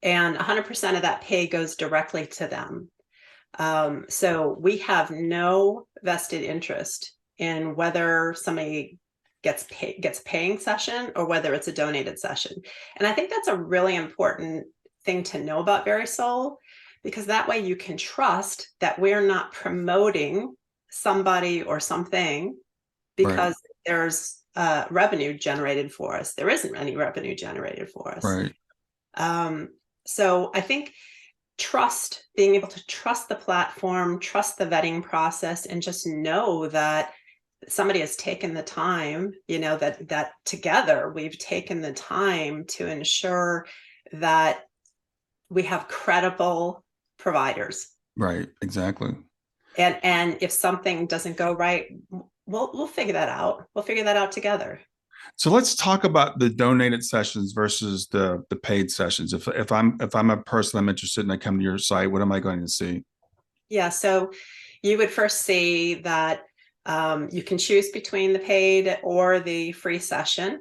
and 100% of that pay goes directly to them. So we have no vested interest in whether somebody gets a paying session or whether it's a donated session. And I think that's a really important thing to know about Very Soul, because that way you can trust that we're not promoting somebody or something Right. because there's revenue generated for us. There isn't any revenue generated for us. Right. Um, so I think being able to trust the platform, trust the vetting process, and just know that somebody has taken the time, that together we've taken the time to ensure that we have credible providers. Right. Exactly. And if something doesn't go right, we'll figure that out. We'll figure that out together. So let's talk about the donated sessions versus the paid sessions. If I'm a person, I'm interested, and I come to your site, what am I going to see? Yeah, so you would first see that you can choose between the paid or the free session.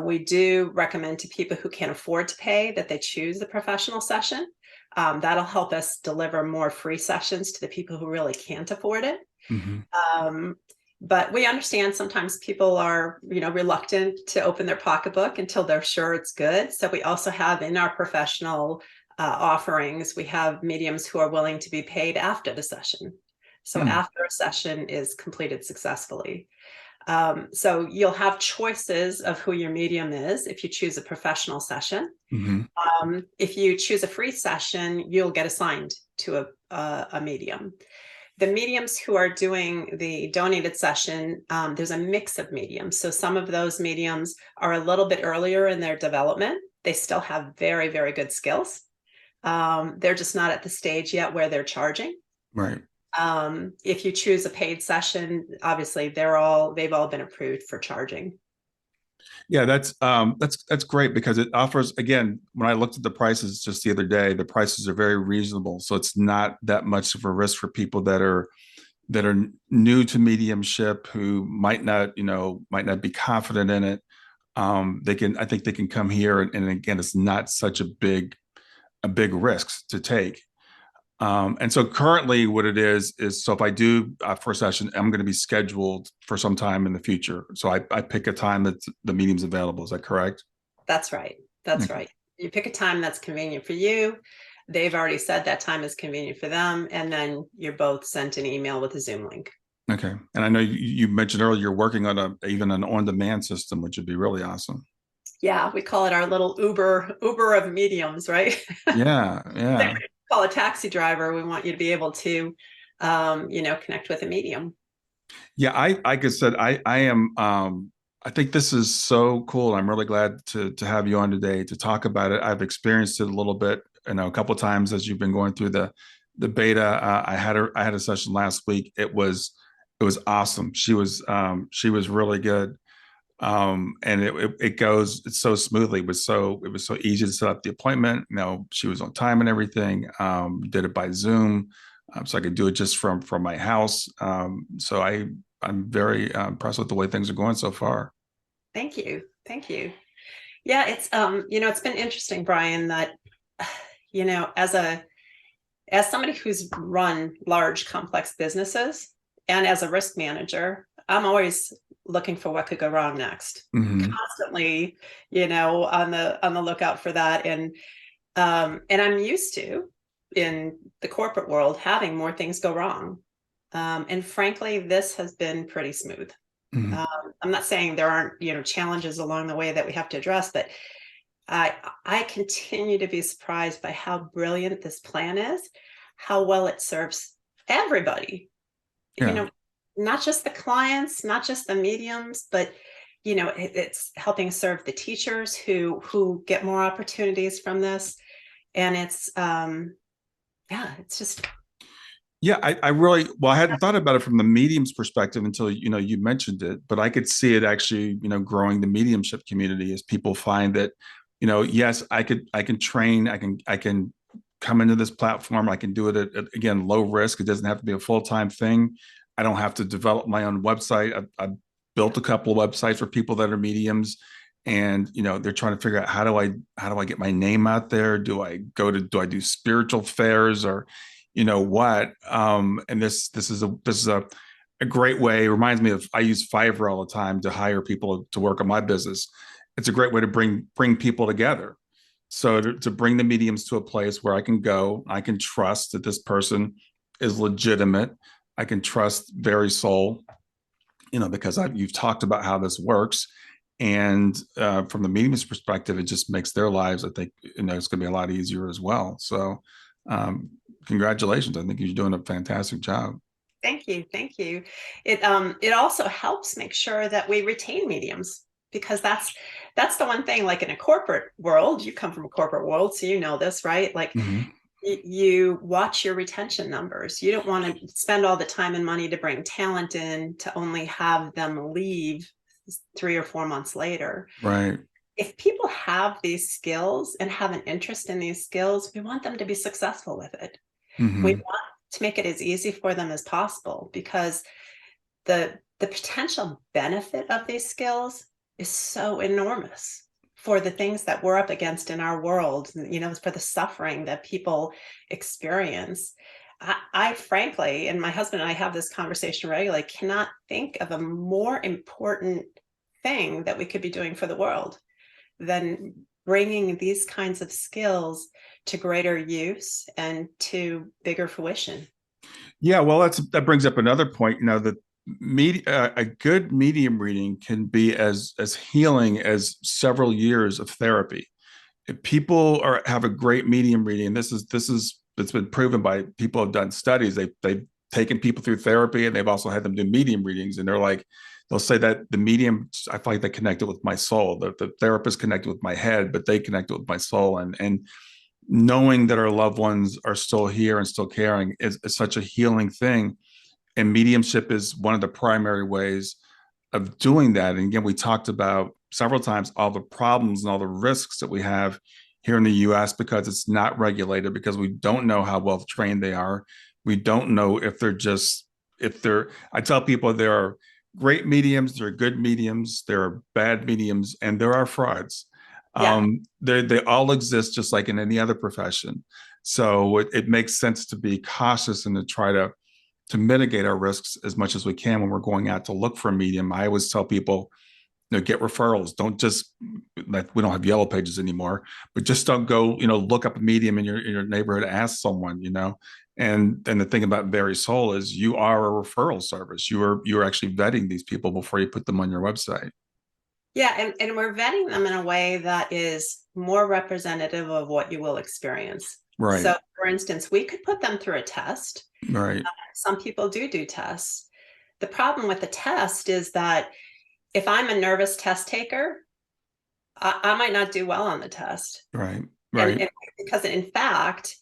We do recommend to people who can't afford to pay that they choose the professional session. That'll help us deliver more free sessions to the people who really can't afford it. Hmm. Um, but we understand sometimes people are, reluctant to open their pocketbook until they're sure it's good. So we also have in our professional offerings, we have mediums who are willing to be paid after the session. So Hmm. after a session is completed successfully. So you'll have choices of who your medium is if you choose a professional session. Hmm. If you choose a free session, you'll get assigned to a medium. The mediums who are doing the donated session, there's a mix of mediums. So some of those mediums are a little bit earlier in their development. They still have very, very good skills. They're just not at the stage yet where they're charging. Right. If you choose a paid session, obviously they've all been approved for charging. Yeah, that's great, because it offers, again, when I looked at the prices just the other day, the prices are very reasonable. So it's not that much of a risk for people that are new to mediumship, who might not be confident in it. They can, I think they can come here, and again, it's not such a big risk to take. And so currently what it is so if I do a first session, I'm going to be scheduled for some time in the future. So I pick a time that the medium's available. Is that correct? That's right. That's Okay. right. You pick a time that's convenient for you. They've already said that time is convenient for them. And then you're both sent an email with a Zoom link. Okay. And I know you mentioned earlier you're working on even an on-demand system, which would be really awesome. Yeah, we call it our little Uber of mediums, right? Yeah, yeah. Call a taxi driver. We want you to be able to, connect with a medium. Yeah, like I said, I am I think this is so cool. I'm really glad to have you on today to talk about it. I've experienced it a little bit, a couple of times as you've been going through the beta. I had a session last week. It was awesome. She was really good. And it goes it's so smoothly. It was so easy to set up the appointment. She was on time and everything. Did it by Zoom, so I could do it just from my house. So I'm very impressed with the way things are going so far. Thank you. Thank you. Yeah, it's been interesting, Brian, that as somebody who's run large complex businesses and as a risk manager, I'm always looking for what could go wrong next. Hmm. Constantly, on the lookout for that. And I'm used to, in the corporate world, having more things go wrong. And frankly, this has been pretty smooth. Hmm. Um, I'm not saying there aren't, challenges along the way that we have to address, but I continue to be surprised by how brilliant this plan is, how well it serves everybody. You Yeah. know, not just the clients, not just the mediums, but it's helping serve the teachers who get more opportunities from this. And it's just Yeah, I really, well, I hadn't thought about it from the medium's perspective until you mentioned it, but I could see it actually growing the mediumship community as people find that yes, I can train, I can come into this platform, I can do it at again low risk. It doesn't have to be a full-time thing. I don't have to develop my own website. I've built a couple of websites for people that are mediums, and they're trying to figure out how do I get my name out there? Do I do spiritual fairs or what? And this is a great way. It reminds me of, I use Fiverr all the time to hire people to work on my business. It's a great way to bring people together. So to bring the mediums to a place where I can go, I can trust that this person is legitimate. I can trust very soul, because you've talked about how this works. And from the medium's perspective, it just makes their lives, I think, it's going to be a lot easier as well. So, um, congratulations. I think you're doing a fantastic job. thank you, thank you. It also helps make sure that we retain mediums, because that's the one thing. Like in a corporate world, you come from a corporate world, so you know this, right? Like Mm-hmm. you watch your retention numbers. You don't want to spend all the time and money to bring talent in to only have them leave 3 or 4 months later. Right. If people have these skills and have an interest in these skills, we want them to be successful with it. We Mm-hmm. want to make it as easy for them as possible, because the potential benefit of these skills is so enormous for the things that we're up against in our world, for the suffering that people experience. I frankly, and my husband and I have this conversation regularly, cannot think of a more important thing that we could be doing for the world than bringing these kinds of skills to greater use and to bigger fruition. Yeah, well, that brings up another point. That a good medium reading can be as healing as several years of therapy. If people have a great medium reading, this is it's been proven by people who have done studies. They've taken people through therapy, and they've also had them do medium readings, and they'll say that the medium, I feel like they connected with my soul. The therapist connected with my head, but they connected with my soul, and knowing that our loved ones are still here and still caring is such a healing thing. And mediumship is one of the primary ways of doing that. And again, we talked about several times all the problems and all the risks that we have here in the US because it's not regulated, because we don't know how well trained they are. We don't know if they're, I tell people great mediums, there are good mediums, there are bad mediums, and there are frauds. Yeah. They all exist just like in any other profession. So it makes sense to be cautious and to try to mitigate our risks as much as we can when we're going out to look for a medium. I always tell people, get referrals. Don't just, like, we don't have yellow pages anymore, but just don't go, look up a medium in your neighborhood, ask someone, and the thing about Very Soul is you are a referral service. You are actually vetting these people before you put them on your website. Yeah, and we're vetting them in a way that is more representative of what you will experience. Right. So, for instance, we could put them through a test. Right. Some people do tests. The problem with the test is that if I'm a nervous test taker, I might not do well on the test. Right. And, Right. and because in fact,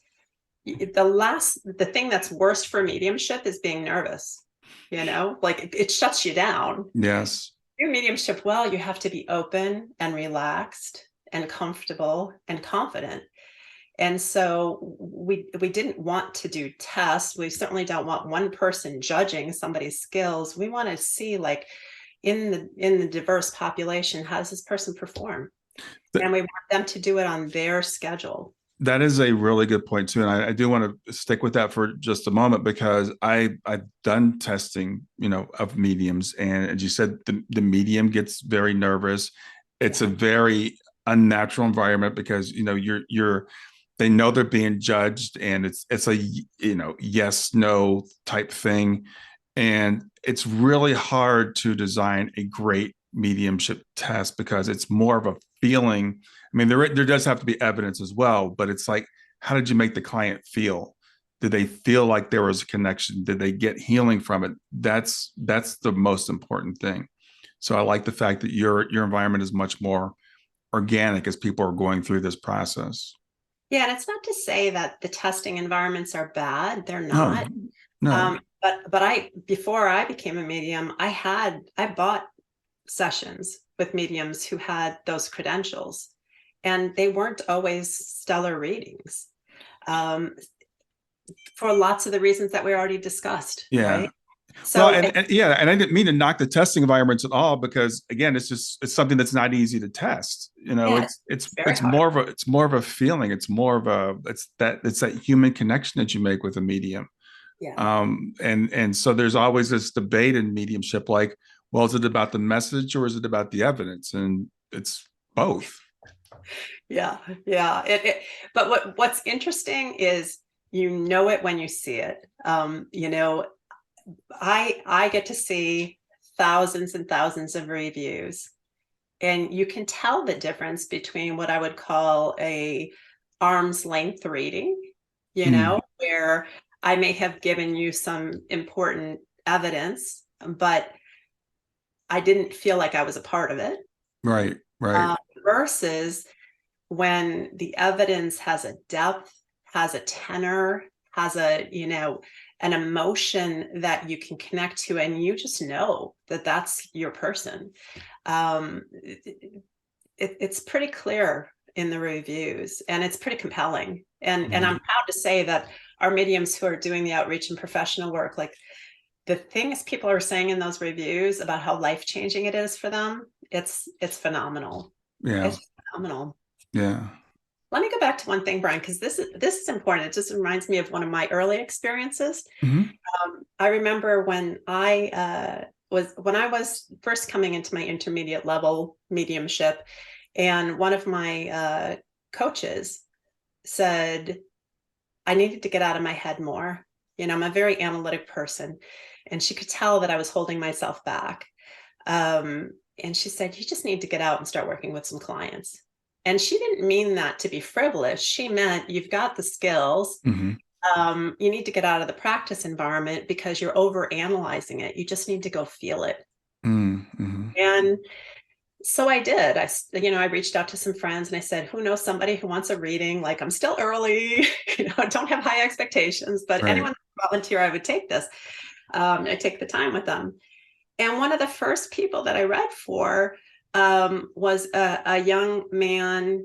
the thing that's worst for mediumship is being nervous. Like it shuts you down. Yes. Do mediumship well, you have to be open and relaxed and comfortable and confident. And so we didn't want to do tests. We certainly don't want one person judging somebody's skills. We want to see, like, in the diverse population, how does this person perform? Th- And we want them to do it on their schedule. that is a really good point too, and I do want to stick with that for just a moment because I've done testing, of mediums, and as you said, the medium gets very nervous. It's a Yeah. very unnatural environment because you're they know they're being judged, and it's a yes no type thing, and it's really hard to design a great mediumship test because it's more of a feeling. I mean, there does have to be evidence as well, but it's like, how did you make the client feel? Did they feel like there was a connection? Did they get healing from it? That's the most important thing. So I like the fact that your environment is much more organic as people are going through this process. Yeah, and it's not to say that the testing environments are bad. They're No, not. no, But I before I became a medium, I bought sessions with mediums who had those credentials, and they weren't always stellar readings, um, for lots of the reasons that we already discussed, yeah. right? Well, So, and yeah, and I didn't mean to knock the testing environments at all because again, it's something that's not easy to test. yeah, It's it's it's very it's hard. more of a feeling. It's that human connection that you make with a medium. Yeah, And so there's always this debate in mediumship, like, well, is it about the message or is it about the evidence? And it's both. yeah, yeah. But what's interesting is you know it when you see it. I get to see thousands and thousands of reviews, and you can tell the difference between what I would call a arm's length reading, Mm, where I may have given you some important evidence, but I didn't feel like I was a part of it, right, right, uh, versus when the evidence has a depth, has a tenor, has an emotion that you can connect to, and you just know that that's your person. It's pretty clear in the reviews, and it's pretty compelling. And I'm mhm, proud to say that our mediums who are doing the outreach and professional work, like, the things people are saying in those reviews about how life changing it is for them, it's phenomenal. yeah, It's just phenomenal. yeah, Let me go back to one thing, Brian, because this is important. It just reminds me of one of my early experiences. mhm, I remember when I was first coming into my intermediate level mediumship, and one of my coaches said I needed to get out of my head more. I'm a very analytic person, and she could tell that I was holding myself back. And she said, "You just need to get out and start working with some clients." And she didn't mean that to be frivolous. She meant you've got the skills. mhm, You need to get out of the practice environment because you're over analyzing it. You just need to go feel it. mm, mhm, And so I did. I reached out to some friends and I said, who knows somebody who wants a reading? Like, I'm still early, don't have high expectations, but right, anyone volunteer, I would take this. I take the time with them. And one of the first people that I read for was a young man,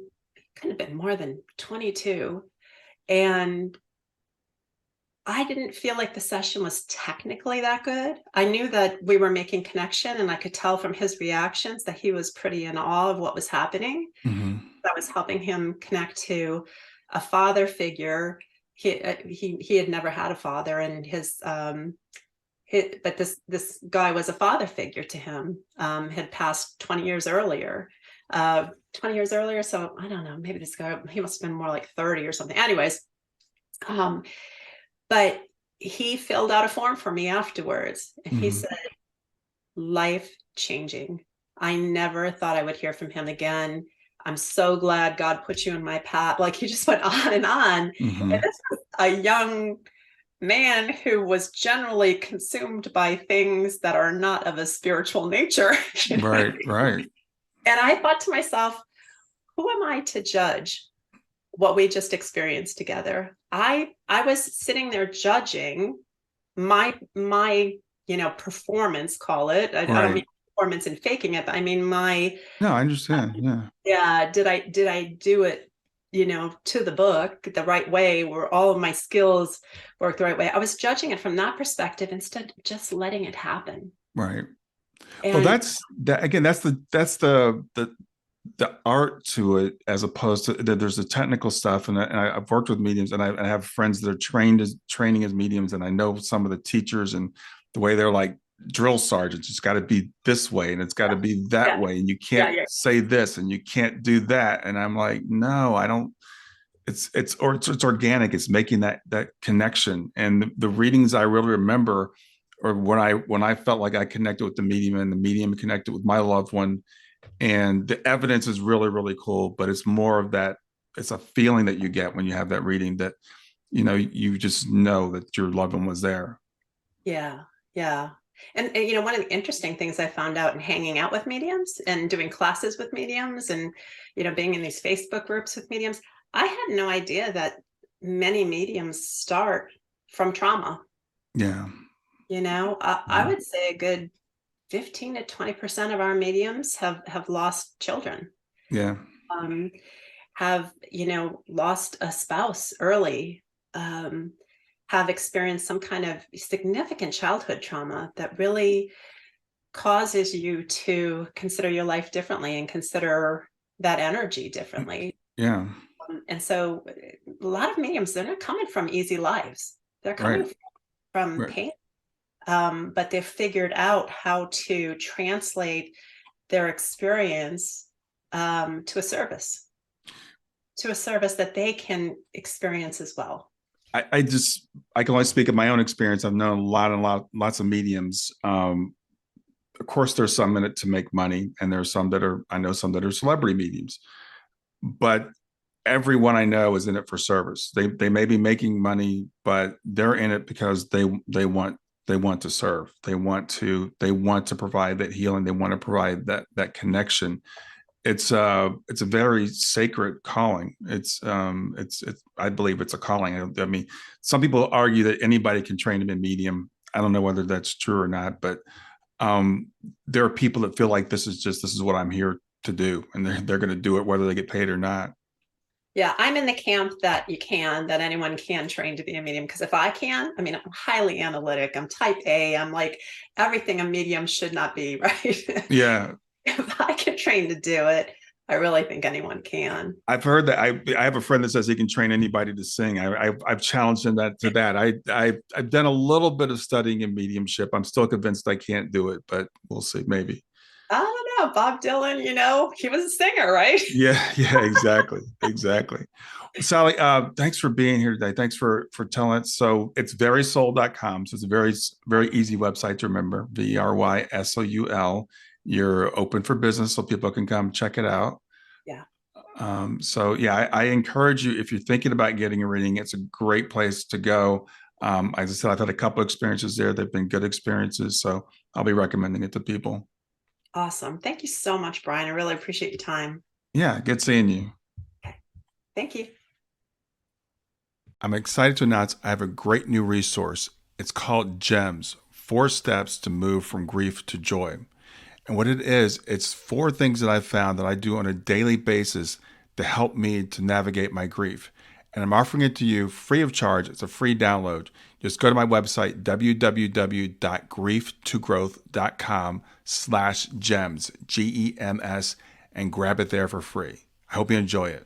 could have been more than 22. And I didn't feel like the session was technically that good. I knew that we were making connection, and I could tell from his reactions that he was pretty in awe of what was happening. Hmm. That was helping him connect to a father figure. He had never had a father, and but this guy was a father figure to him. Had passed 20 years earlier. 20 years earlier, so I don't know, maybe this guy, he must have been more like 30 or something. Anyways, um, but he filled out a form for me afterwards, and he Hmm. said, life changing. I never thought I would hear from him again. I'm so glad God put you in my path. Like, he just went on and on. And Hmm. this was a young man who was generally consumed by things that are not of a spiritual nature. You know what I Right, mean? right. And I thought to myself, who am I to judge what we just experienced together? I was sitting there judging my performance, call it. I don't Right. mean performance and faking it, but I mean my No, I understand. Yeah. yeah, did I do it, to the book the right way, where all of my skills work the right way? I was judging it from that perspective instead of just letting it happen. Right. Well, And that's that again, the art to it, as opposed to there's the technical stuff. I've worked with mediums, and I have friends that are training as mediums, and I know some of the teachers and the way they're like drill sergeants. It's got to be this way, and it's got to be that yeah, way, and you yeah, can't yeah, say this, and you can't do that. And I'm like, no, I don't. It's organic. It's making that connection. And the readings I really remember, or when I felt like I connected with the medium, and the medium connected with my loved one, and the evidence is really really cool. But it's more of that. It's a feeling that you get when you have that reading, that you just know that your loved one was there. yeah, yeah. And one of the interesting things I found out in hanging out with mediums and doing classes with mediums, and being in these Facebook groups with mediums, I had no idea that many mediums start from trauma. Yeah. I Yeah. would say a good 15 to 20% of our mediums have lost children, Yeah. um, have lost a spouse early, have experienced some kind of significant childhood trauma that really causes you to consider your life differently and consider that energy differently. Yeah. And so a lot of mediums, they're not coming from easy lives, they're Right. coming from Right. pain. But they've figured out how to translate their experience, to a service that they can experience as well. I can only speak of my own experience. I've known lots of mediums. Of course, there's some in it to make money, and there's some that are I know some that are celebrity mediums. But everyone I know is in it for service. They may be making money, but they're in it because they want to serve. They want to provide that healing. They want to provide that connection. It's a very sacred calling. It's I believe it's a calling. I mean, some people argue that anybody can train to be a medium. I don't know whether that's true or not, but um, there are people that feel like this is what I'm here to do, and they're going to do it whether they get paid or not. Yeah, I'm in the camp that that anyone can train to be a medium. Because if I can, I mean, I'm highly analytic. I'm type A. I'm like everything a medium should not be, right? Yeah, If I can train to do it, I really think anyone can. I've heard that. I have a friend that says he can train anybody to sing. I've challenged him to that. I've done a little bit of studying in mediumship. I'm still convinced I can't do it, but we'll see. Maybe. I don't know. Bob Dylan, he was a singer, right? Yeah, yeah, exactly, exactly. Well, Sally, thanks for being here today. Thanks for telling us. So it's verysoul.com. So it's a very easy website to remember. VRYSOUL. You're open for business, so people can come check it out. Yeah. So yeah, I encourage you, if you're thinking about getting a reading, it's a great place to go. As I said, I've had a couple experiences there. They've been good experiences, so I'll be recommending it to people. Awesome. Thank you so much, Brian. I really appreciate your time. Yeah, good seeing you. Okay. Thank you. I'm excited to announce I have a great new resource. It's called GEMS, 4 Steps to Move from Grief to Joy. And what it is, it's 4 things that I've found that I do on a daily basis to help me to navigate my grief. and I'm offering it to you free of charge. It's a free download. Just go to my website, www.grieftogrowth.com/gems, GEMS, and grab it there for free. I hope you enjoy it.